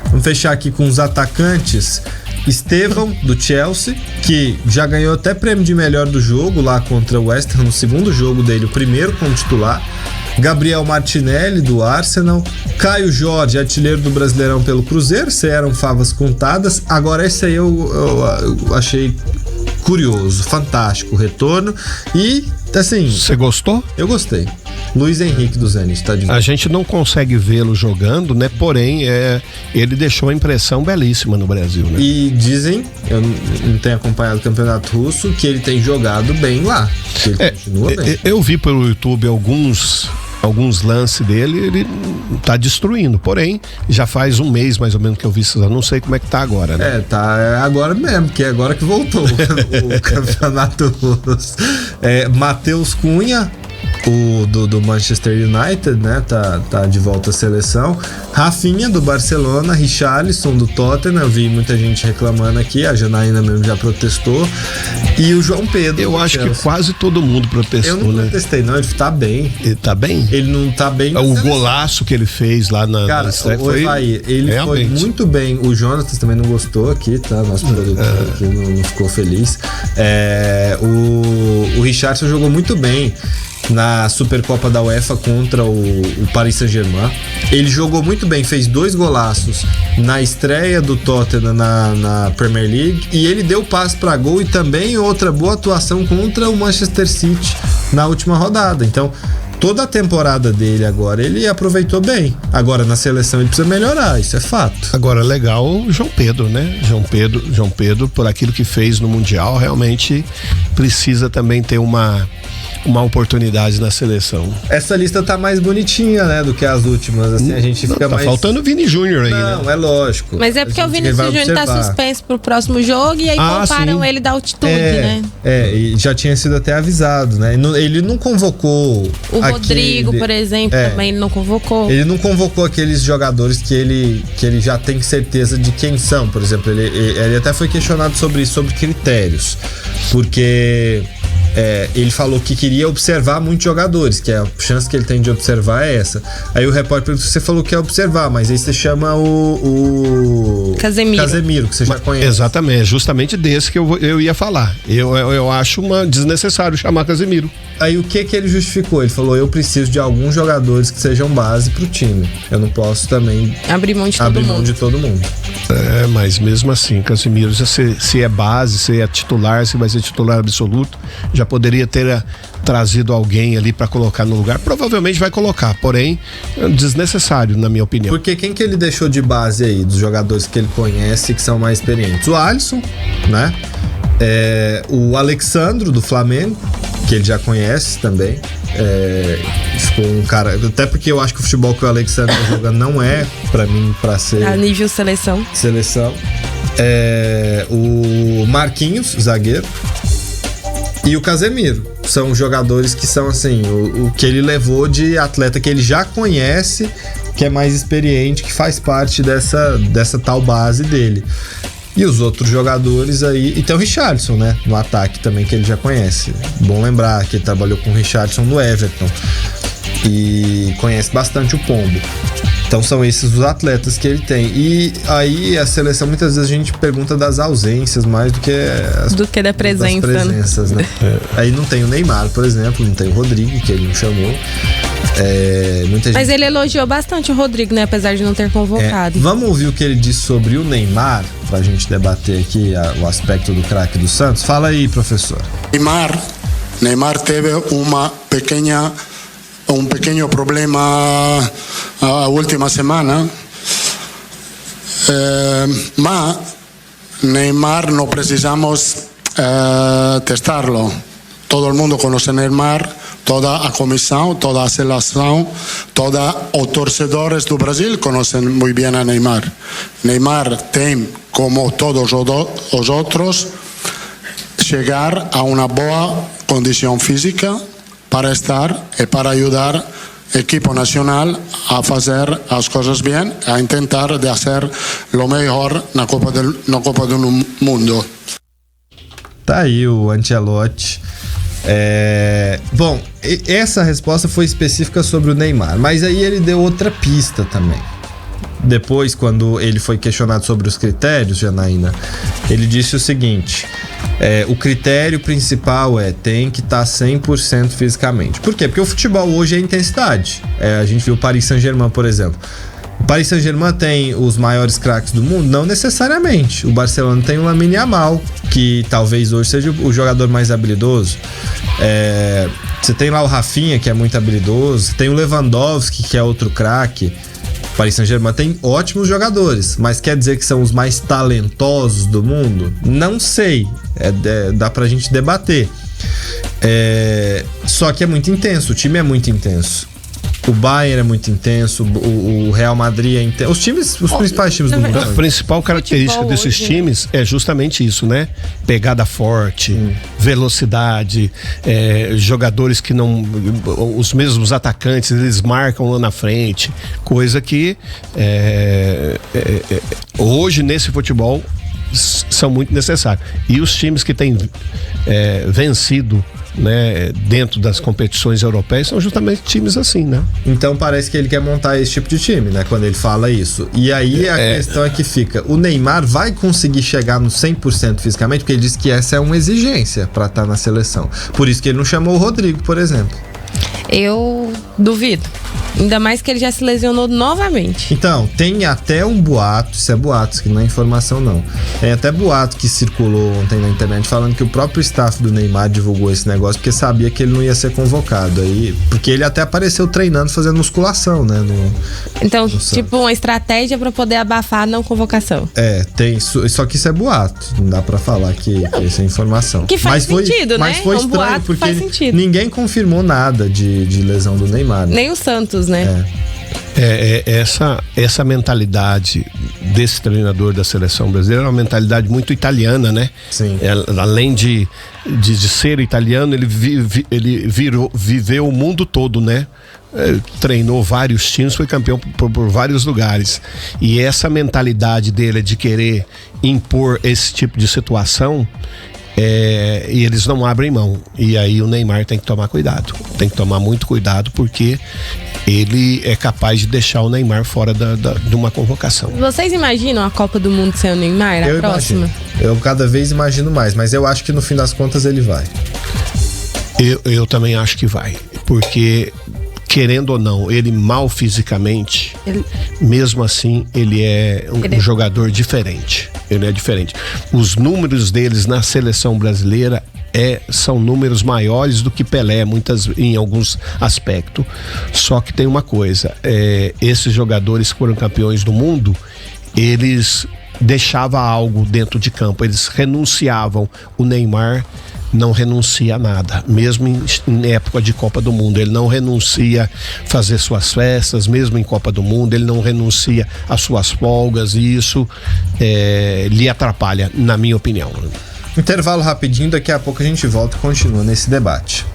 S1: Vamos fechar aqui com os atacantes. Estevão, do Chelsea, que já ganhou até prêmio de melhor do jogo lá contra o West Ham, no segundo jogo dele, o primeiro como titular. Gabriel Martinelli, do Arsenal. Caio Jorge, artilheiro do Brasileirão pelo Cruzeiro. Eram favas contadas. Agora esse aí eu achei curioso, fantástico o retorno. E, assim...
S2: Você gostou?
S1: Eu gostei. Luiz Henrique do Zenit tá de volta.
S2: A gente não consegue vê-lo jogando, né? Porém, ele deixou a impressão belíssima no Brasil, né?
S1: E dizem, eu não tenho acompanhado o campeonato russo, que ele tem jogado bem lá. Que ele continua bem.
S2: Eu vi pelo YouTube alguns lances dele, ele tá destruindo. Porém, já faz um mês mais ou menos que eu vi isso. Eu não sei como é que tá agora, né?
S1: Tá agora mesmo, que é agora que voltou o campeonato russo. Matheus Cunha, do Manchester United, né? Tá de volta à seleção. Rafinha, do Barcelona. Richarlison, do Tottenham. Eu vi muita gente reclamando aqui. A Janaína mesmo já protestou. E o João Pedro.
S2: Eu acho que quase todo mundo protestou,
S1: né? Eu não
S2: né?
S1: protestei, não. Ele tá bem.
S2: Ele tá bem?
S1: Ele não tá bem.
S2: O golaço que ele fez lá na
S1: estreia
S2: foi...
S1: ele realmente foi muito bem. O Jonatas também não gostou aqui, tá? Nosso produtor aqui não ficou feliz. O Richarlison jogou muito bem na Supercopa da UEFA contra o Paris Saint-Germain. Ele jogou muito bem, fez 2 golaços na estreia do Tottenham na Premier League, e ele deu passe para gol e também outra boa atuação contra o Manchester City na última rodada. Então, toda a temporada dele agora, ele aproveitou bem. Agora, na seleção, ele precisa melhorar, isso é fato.
S2: Agora, legal o João Pedro, né? João Pedro, por aquilo que fez no Mundial, realmente precisa também ter uma oportunidade na seleção.
S1: Essa lista tá mais bonitinha, né, do que as últimas, assim, a gente fica mais...
S2: Tá faltando o Vini Júnior aí,
S1: não,
S2: né?
S1: É lógico.
S3: Mas é porque o Vinícius Júnior tá suspenso pro próximo jogo e aí comparam
S2: sim.
S3: ele da altitude, né?
S1: E já tinha sido até avisado, né? Ele não convocou...
S3: O Rodrigo, por exemplo, também ele não convocou.
S1: Ele não convocou aqueles jogadores que ele já tem certeza de quem são, por exemplo. Ele até foi questionado sobre isso, sobre critérios. Porque... ele falou que queria observar muitos jogadores, que a chance que ele tem de observar é essa. Aí o repórter perguntou: você falou que é observar, mas aí você chama o Casemiro, que você já conhece.
S2: Exatamente, é justamente desse que eu ia falar. Eu acho desnecessário chamar Casemiro.
S1: Aí o que ele justificou? Ele falou: eu preciso de alguns jogadores que sejam base pro time. Eu não posso também
S3: abrir mão de todo mundo.
S2: Mas mesmo assim, Casemiro, se é base, se é titular, se vai ser titular absoluto, já poderia ter trazido alguém ali para colocar no lugar. Provavelmente vai colocar, porém, é desnecessário, na minha opinião.
S1: Porque quem que ele deixou de base aí, dos jogadores que ele conhece, que são mais experientes? O Alisson, né? O Alexandro, do Flamengo, que ele já conhece também. Ficou um cara... Até porque eu acho que o futebol que o Alexandre tá jogando não é, pra mim, pra ser...
S3: A nível seleção.
S1: O Marquinhos, zagueiro. E o Casemiro. São jogadores que são, assim, o que ele levou de atleta que ele já conhece, que é mais experiente, que faz parte dessa tal base dele. E os outros jogadores aí... E tem o Richarlison, né? No ataque também, que ele já conhece. Bom lembrar que ele trabalhou com o Richarlison no Everton. E conhece bastante o Pombo. Então são esses os atletas que ele tem. E aí a seleção, muitas vezes a gente pergunta das ausências mais do que
S3: da presença,
S1: das presenças, né? Aí não tem o Neymar, por exemplo, não tem o Rodrigo, que ele não chamou.
S3: Mas ele elogiou bastante o Rodrigo, né? Apesar de não ter convocado.
S1: Vamos ouvir o que ele disse sobre o Neymar, pra gente debater aqui o aspecto do craque do Santos. Fala aí, professor.
S6: Neymar teve un pequeño problema a última semana, ma Neymar no precisamos testarlo. Todo el mundo conoce Neymar, toda a comisión, toda a seleção, todos os torcedores do Brasil conocen muy bien a Neymar. Neymar tem, como todos os outros, chegar a una boa condición física para estar e para ayudar o equipo nacional a fazer as coisas bem, a tentar de fazer o melhor na Copa do Mundo.
S1: Tá aí o Ancelotti. Bom, essa resposta foi específica sobre o Neymar, mas aí ele deu outra pista também. Depois, quando ele foi questionado sobre os critérios, Janaína, ele disse o seguinte: o critério principal tem que estar 100% fisicamente. Por quê? Porque o futebol hoje é intensidade. A gente viu o Paris Saint-Germain, por exemplo. O Paris Saint-Germain tem os maiores craques do mundo? Não necessariamente. O Barcelona tem o Lamine Yamal, que talvez hoje seja o jogador mais habilidoso. Você tem lá o Rafinha, que é muito habilidoso, tem o Lewandowski, que é outro craque. Paris Saint-Germain tem ótimos jogadores, mas quer dizer que são os mais talentosos do mundo? Não sei, dá pra gente debater. Só que é muito intenso, o time é muito intenso. O Bayern é muito intenso, o Real Madrid é intenso. Os principais times do mundo.
S2: A principal característica desses times é justamente isso, né? Pegada forte, velocidade, jogadores que não... Os mesmos atacantes, eles marcam lá na frente. Coisa que hoje nesse futebol são muito necessários. E os times que têm vencido, né, dentro das competições europeias são justamente times assim, né?
S1: Então parece que ele quer montar esse tipo de time, né? Quando ele fala isso. E aí a questão é que fica, o Neymar vai conseguir chegar no 100% fisicamente, porque ele disse que essa é uma exigência pra estar na seleção. Por isso que ele não chamou o Rodrigo, por exemplo.
S3: Eu duvido. Ainda mais que ele já se lesionou novamente.
S1: Então, tem até um boato, isso é boato, isso que não é informação não. Tem até boato que circulou ontem na internet falando que o próprio staff do Neymar divulgou esse negócio porque sabia que ele não ia ser convocado. Aí, porque ele até apareceu treinando, fazendo musculação, né?
S3: Então, tipo uma estratégia pra poder abafar a não convocação.
S1: Tem, só que isso é boato. Não dá pra falar que isso é informação.
S3: Que faz sentido, né?
S1: Mas foi estranho,
S3: boato
S1: porque
S3: faz sentido.
S1: Ninguém confirmou nada de lesão do Neymar. Né?
S3: Nem o Santos, né?
S2: Essa mentalidade desse treinador da seleção brasileira é uma mentalidade muito italiana, né?
S1: Sim.
S2: Além de ser italiano, ele viveu o mundo todo, né? Treinou vários times, foi campeão por vários lugares. E essa mentalidade dele é de querer impor esse tipo de situação. E eles não abrem mão. E aí o Neymar tem que tomar cuidado. Tem que tomar muito cuidado, porque ele é capaz de deixar o Neymar fora de uma convocação.
S3: Vocês imaginam a Copa do Mundo sem o Neymar, a próxima?
S1: Eu cada vez imagino mais, mas eu acho que no fim das contas ele vai.
S2: Eu também acho que vai. Porque, querendo ou não, ele mal fisicamente, mesmo assim, ele é um jogador diferente. Ele é diferente. Os números deles na seleção brasileira são números maiores do que Pelé, em alguns aspectos. Só que tem uma coisa, esses jogadores que foram campeões do mundo, eles deixavam algo dentro de campo, eles renunciavam. O Neymar não renuncia a nada, mesmo em época de Copa do Mundo. Ele não renuncia a fazer suas festas, mesmo em Copa do Mundo, ele não renuncia às suas folgas, e isso lhe atrapalha, na minha opinião.
S1: Intervalo rapidinho, daqui a pouco a gente volta e continua nesse debate.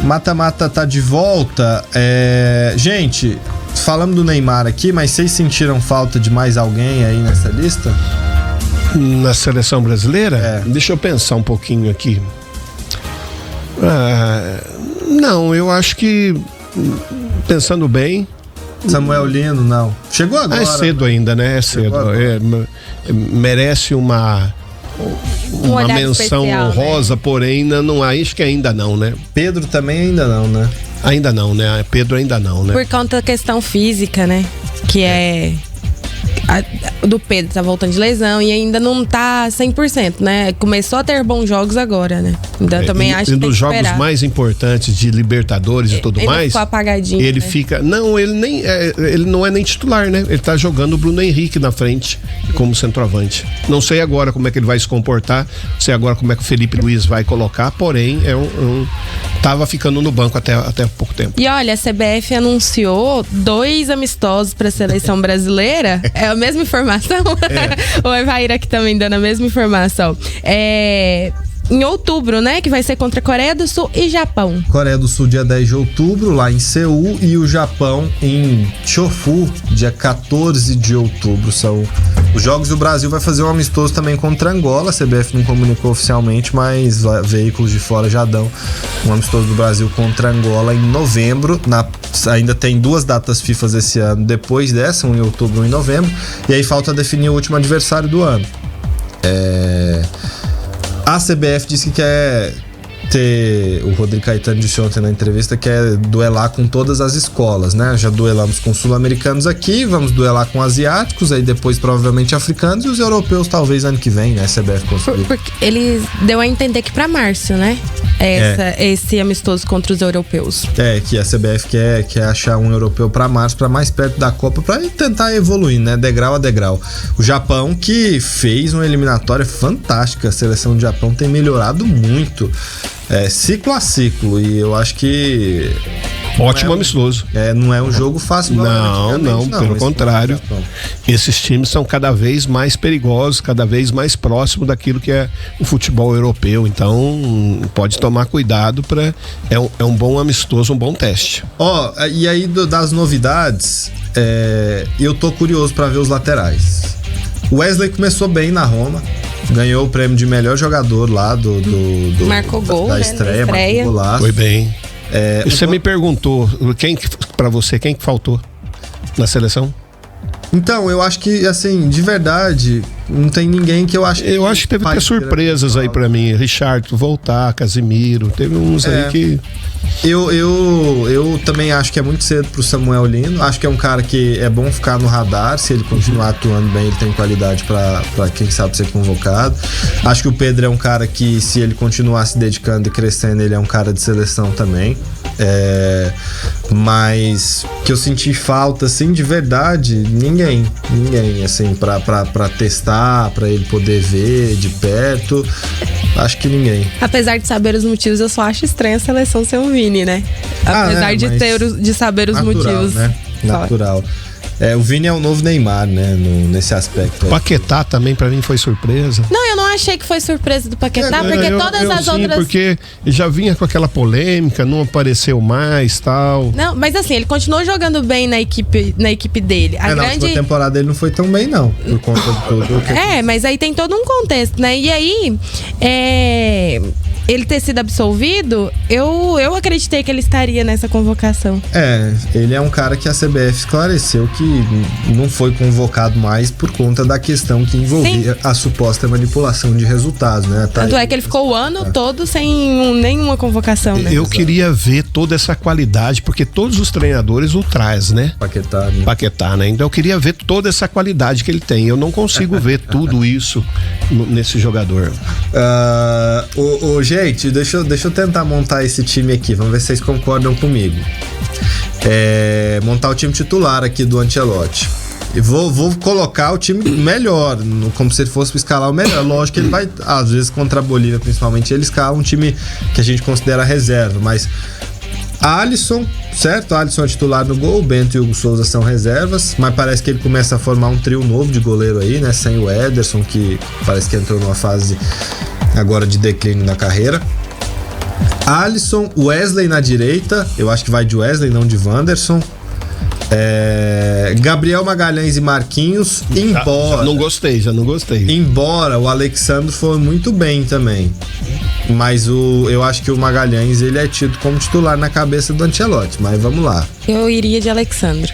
S1: Mata-mata tá de volta. Gente, falamos do Neymar aqui, mas vocês sentiram falta de mais alguém aí nessa lista?
S2: Na seleção brasileira? Deixa eu pensar um pouquinho aqui. Não, eu acho que, pensando bem...
S1: Samuel Lino, não. Chegou agora.
S2: É cedo ainda, né? É cedo. Merece uma menção honrosa, né? Porém, não acho que ainda não, né?
S1: Pedro também ainda não, né?
S2: Ainda não, né? Pedro ainda não, né?
S3: Por conta da questão física, né? Que do Pedro tá voltando de lesão e ainda não tá 100%, né? Começou a ter bons jogos agora, né? Então também acho que tem que esperar.
S2: Dos jogos mais importantes de Libertadores e tudo mais,
S3: ficou apagadinho,
S2: ele
S3: né?
S2: fica... Não, ele não é nem titular, né? Ele tá jogando o Bruno Henrique na frente como centroavante. Não sei agora como é que ele vai se comportar, não sei agora como é que o Felipe Luiz vai colocar, porém tava ficando no banco até pouco tempo.
S3: E olha, a CBF anunciou 2 amistosos pra seleção brasileira. É a mesma informação? O Evair aqui também dando a mesma informação. Em outubro, né? Que vai ser contra a Coreia do Sul e Japão.
S1: Coreia do Sul, dia 10 de outubro, lá em Seul, e o Japão em Chofu, dia 14 de outubro. São os jogos. O Brasil vai fazer um amistoso também contra Angola. A CBF não comunicou oficialmente, mas veículos de fora já dão um amistoso do Brasil contra Angola em novembro. Ainda tem 2 datas FIFA esse ano depois dessa, um em outubro e um em novembro. E aí falta definir o último adversário do ano. A CBF disse que quer ter, o Rodrigo Caetano disse ontem na entrevista, que é duelar com todas as escolas, né? Já duelamos com sul-americanos aqui, vamos duelar com asiáticos, aí depois provavelmente africanos e os europeus talvez ano que vem, né? A CBF conseguiu.
S3: Porque ele deu a entender que pra março, né? Esse amistoso contra os europeus.
S1: Que a CBF quer achar um europeu pra março, pra mais perto da Copa, pra tentar evoluir, né? Degrau a degrau. O Japão, que fez uma eliminatória fantástica, a seleção do Japão tem melhorado muito. Ciclo a ciclo, e eu acho que
S2: ótimo amistoso.
S1: Não é um jogo fácil.
S2: Não, pelo contrário. Esses times são cada vez mais perigosos, cada vez mais próximos daquilo que é o futebol europeu. Então, pode tomar cuidado é um bom amistoso, um bom teste.
S1: E aí das novidades, eu tô curioso para ver os laterais. O Wesley começou bem na Roma, ganhou o prêmio de melhor jogador lá do
S3: marcou gol,
S1: da estreia. Marcou golaço.
S2: Foi bem. Você me perguntou, pra você, quem que faltou na seleção?
S1: Então, eu acho que, assim, de verdade, não tem ninguém que eu acho que...
S2: Eu acho que teve até surpresas aí pra mim. Richard voltar, Casimiro, teve uns aí que...
S1: Eu também acho que é muito cedo pro Samuel Lino. Acho que é um cara que é bom ficar no radar. Se ele continuar atuando bem, ele tem qualidade pra quem sabe ser convocado. Acho que o Pedro é um cara que, se ele continuar se dedicando e crescendo, ele é um cara de seleção também. Mas que eu senti falta, assim, de verdade, ninguém, assim, pra testar, pra ele poder ver de perto, acho que ninguém.
S3: Apesar de saber os motivos, eu só acho estranho a seleção ser um Vini, né? Apesar de saber os
S1: natural,
S3: motivos.
S1: Né? Natural. O Vini é o novo Neymar, né? Nesse aspecto.
S2: Paquetá também pra mim foi surpresa.
S3: Não, eu não achei que foi surpresa do Paquetá, porque todas as outras...
S2: porque já vinha com aquela polêmica, não apareceu mais, tal.
S3: Não, mas assim, ele continuou jogando bem na equipe dele.
S1: Na última temporada ele não foi tão bem, não, por conta de tudo.
S3: Mas aí tem todo um contexto, né? E aí, ele ter sido absolvido, eu acreditei que ele estaria nessa convocação.
S1: Ele é um cara que a CBF esclareceu que não foi convocado mais por conta da questão que envolvia a suposta manipulação de resultados, né?
S3: Tanto é que ele ficou o ano todo sem nenhuma convocação, né?
S2: Eu queria ver toda essa qualidade, porque todos os treinadores o traz, né? Paquetá, né? Então eu queria ver toda essa qualidade que ele tem. Eu não consigo ver tudo isso nesse jogador.
S1: Gente, deixa eu tentar montar esse time aqui. Vamos ver se vocês concordam comigo. Montar o time titular aqui do Ancelotti. E vou colocar o time melhor, como se ele fosse escalar o melhor. Lógico que ele vai, às vezes contra a Bolívia principalmente, ele escala um time que a gente considera reserva, mas Alisson, certo? Alisson é titular no gol, o Bento e o Hugo Souza são reservas, mas parece que ele começa a formar um trio novo de goleiro aí, né? Sem o Ederson, que parece que entrou numa fase agora de declínio na carreira. Alisson, Wesley na direita, eu acho que vai de Wesley, não de Wanderson. Gabriel Magalhães e Marquinhos, embora...
S2: Já não gostei.
S1: Embora o Alexandre foi muito bem também. Mas eu acho que o Magalhães, ele é tido como titular na cabeça do Ancelotti, mas vamos lá.
S3: Eu iria de Alexandre.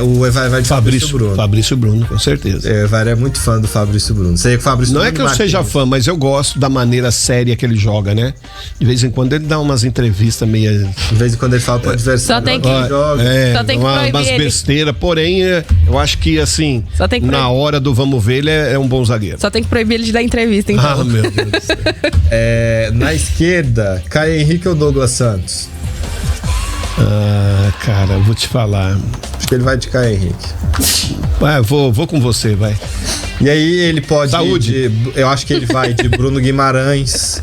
S1: O Evar vai de Fabrício Bruno.
S2: Fabrício Bruno, com certeza.
S1: O Evar é muito fã do Fabrício Bruno. Sei que Fabrício
S2: não
S1: Bruno
S2: é que eu seja fã, mas eu gosto da maneira séria que ele joga, né? De vez em quando ele dá umas entrevistas meio...
S1: De vez em quando ele fala pro adversário.
S3: Só tem que proibir
S2: umas besteiras, porém, eu acho que assim, na hora do vamos ver, ele é um bom zagueiro.
S3: Só tem que proibir ele de dar entrevista, então.
S2: Meu Deus do céu.
S1: Na esquerda, Caio Henrique ou Douglas Santos?
S2: Cara, eu vou te falar.
S1: Acho que ele vai de Caio Henrique.
S2: Vou com você, vai.
S1: E aí ele pode...
S2: Saúde.
S1: Eu acho que ele vai de Bruno Guimarães,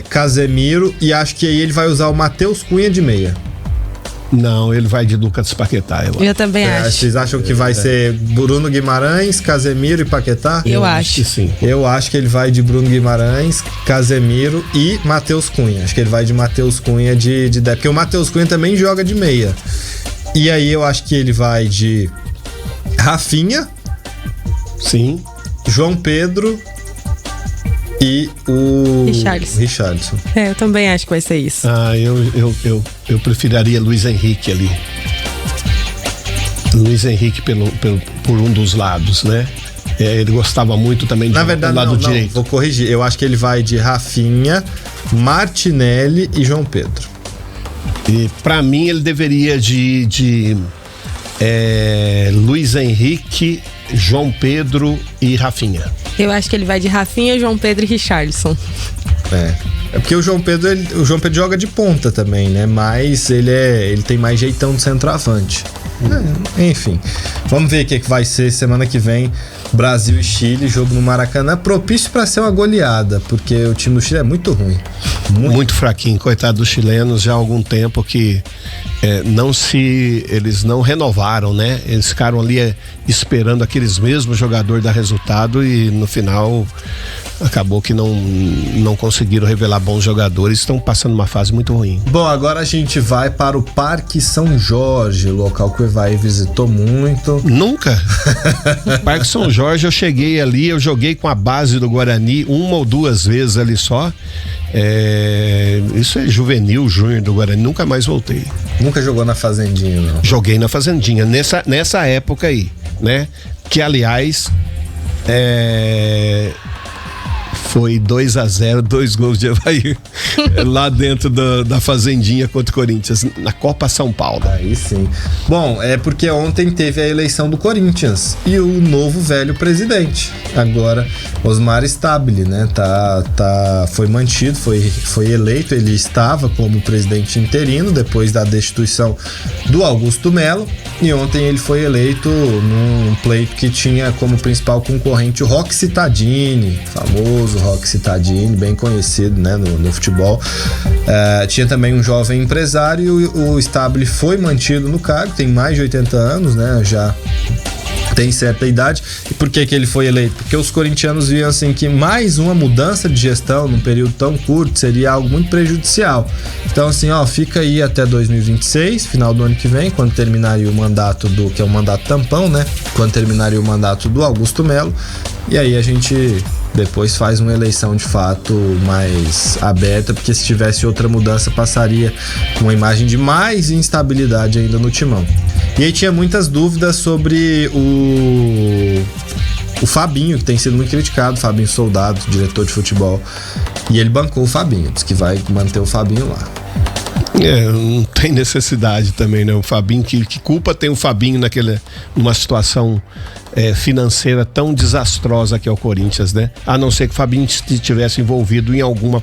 S1: Casemiro, e acho que aí ele vai usar o Matheus Cunha de meia.
S2: Não, ele vai de Lucas Paquetá,
S3: eu também acho.
S1: Vocês acham que vai ser Bruno Guimarães, Casemiro e Paquetá?
S3: Eu acho
S2: que sim.
S1: Eu acho que ele vai de Bruno Guimarães, Casemiro e Matheus Cunha. Acho que ele vai de Matheus Cunha porque o Matheus Cunha também joga de meia. E aí eu acho que ele vai de Rafinha.
S2: Sim.
S1: João Pedro e o Richarlison.
S3: Eu também acho que vai ser isso.
S2: Eu preferiria Luiz Henrique ali. Luiz Henrique por um dos lados, né? Ele gostava muito também de jogar do lado direito.
S1: Vou corrigir. Eu acho que ele vai de Rafinha, Martinelli e João Pedro.
S2: E pra mim ele deveria de Luiz Henrique, João Pedro e Rafinha.
S3: Eu acho que ele vai de Rafinha, João Pedro e Richarlison.
S1: É porque o João Pedro joga de ponta também, né? Mas ele tem mais jeitão de centroavante. Enfim, vamos ver o que vai ser semana que vem. Brasil e Chile, jogo no Maracanã, propício para ser uma goleada, porque o time do Chile é muito ruim.
S2: Muito fraquinho, coitado dos chilenos, já há algum tempo que eles não renovaram, né? Eles ficaram ali esperando aqueles mesmos jogadores dar resultado e no final acabou que não conseguiram revelar bons jogadores, estão passando uma fase muito ruim.
S1: Bom, agora a gente vai para o Parque São Jorge, local que o Evair visitou muito.
S2: Nunca? Parque São Jorge, eu cheguei ali, eu joguei com a base do Guarani 1 ou 2 vezes ali só. Isso é juvenil, júnior do Guarani, nunca mais voltei.
S1: Nunca jogou na Fazendinha, não?
S2: Joguei na Fazendinha, nessa época aí, né? Que aliás, foi 2-0, 2 gols de Evair lá dentro da Fazendinha contra o Corinthians, na Copa São Paulo.
S1: Aí sim. Bom, é porque ontem teve a eleição do Corinthians e o novo velho presidente. Agora, Osmar Stabile, né? Foi mantido, foi eleito, ele estava como presidente interino depois da destituição do Augusto Melo e ontem ele foi eleito num pleito que tinha como principal concorrente o Roque Cittadini, famoso Roque Cittadini, bem conhecido, né, no futebol. Tinha também um jovem empresário e o Stabile foi mantido no cargo, tem mais de 80 anos, né, já tem certa idade. E por que ele foi eleito? Porque os corintianos viam assim que mais uma mudança de gestão num período tão curto seria algo muito prejudicial. Então assim, fica aí até 2026, final do ano que vem, quando terminaria o mandato que é o mandato tampão, né? Quando terminaria o mandato do Augusto Melo. E aí a gente depois faz uma eleição de fato mais aberta, porque se tivesse outra mudança passaria uma imagem de mais instabilidade ainda no timão. E aí tinha muitas dúvidas sobre o Fabinho, que tem sido muito criticado, Fabinho Soldado, diretor de futebol, e ele bancou o Fabinho, disse que vai manter o Fabinho lá.
S2: Não tem necessidade também, né? O Fabinho, que culpa tem o Fabinho numa situação financeira tão desastrosa que é o Corinthians, né? A não ser que o Fabinho estivesse envolvido em alguma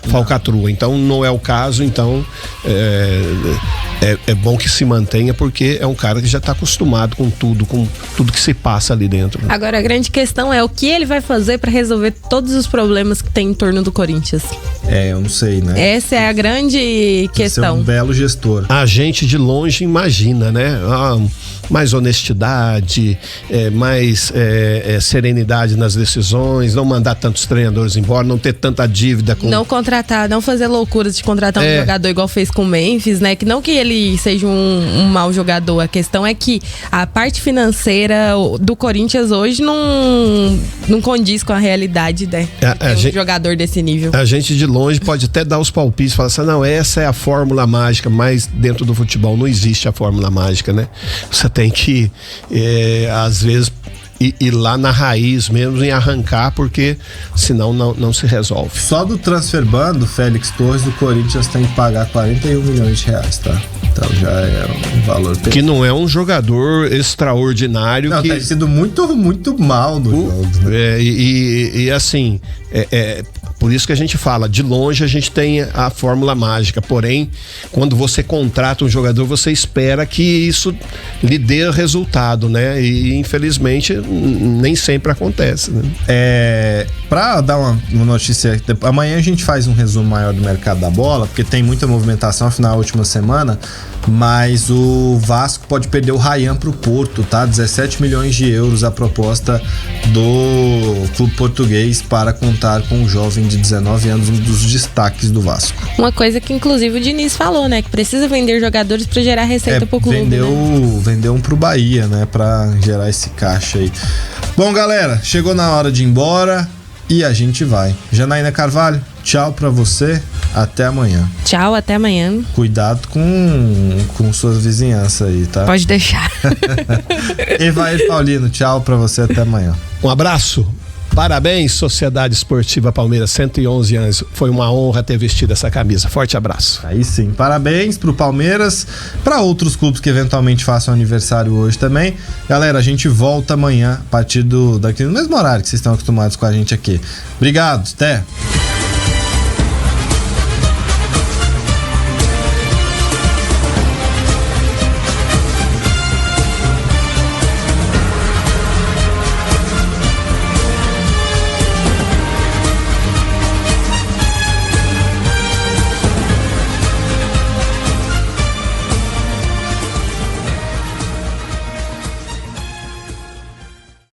S2: falcatrua. Então não é o caso, então é bom que se mantenha, porque é um cara que já está acostumado com tudo que se passa ali dentro.
S3: Agora a grande questão é o que ele vai fazer para resolver todos os problemas que tem em torno do Corinthians.
S1: Eu não sei, né?
S3: Essa é a grande questão.
S1: Ser um belo gestor.
S2: A gente de longe imagina, né? Mais honestidade, mais serenidade nas decisões, não mandar tantos treinadores embora, não ter tanta dívida com...
S3: Não contratar, não fazer loucuras de contratar um jogador igual fez com o Memphis, né? Que não que ele seja um mau jogador, a questão é que a parte financeira do Corinthians hoje não condiz com a realidade, né? Um jogador desse nível.
S2: A gente de longe pode até dar os palpites, falar assim, não, essa é a fórmula mágica, mas dentro do futebol não existe a fórmula mágica, né? Você tem que, às vezes, ir lá na raiz mesmo e arrancar, porque senão não se resolve.
S1: Só do transferban do Félix Torres, o Corinthians tem que pagar 41 milhões de reais, tá? Então já é um valor pesado.
S2: Que não é um jogador extraordinário.
S1: Não, tem sido muito, muito mal no jogo.
S2: Né? E assim, por isso que a gente fala, de longe a gente tem a fórmula mágica, porém, quando você contrata um jogador, você espera que isso lhe dê resultado, né? E infelizmente nem sempre acontece, né?
S1: Pra dar uma notícia, amanhã a gente faz um resumo maior do mercado da bola, porque tem muita movimentação, afinal, a última semana, mas o Vasco pode perder o Ryan pro Porto, tá? 17 milhões de euros a proposta do clube português para contar com um jovem de 19 anos, um dos destaques do Vasco.
S3: Uma coisa que inclusive o Diniz falou, né? Que precisa vender jogadores para gerar receita pro clube.
S1: Vendeu um pro Bahia, né? Pra gerar esse caixa aí. Bom, galera, chegou na hora de ir embora. e a gente vai. Janaína Carvalho, tchau pra você, até amanhã.
S3: Tchau, até amanhã.
S1: Cuidado com suas vizinhanças aí, tá?
S3: Pode deixar.
S1: Evair Paulino, tchau pra você, até amanhã.
S2: Um abraço. Parabéns, Sociedade Esportiva Palmeiras, 111 anos. Foi uma honra ter vestido essa camisa. Forte abraço.
S1: Aí sim, parabéns pro Palmeiras, para outros clubes que eventualmente façam aniversário hoje também. Galera, a gente volta amanhã a partir daqui no mesmo horário que vocês estão acostumados com a gente aqui. Obrigado, até.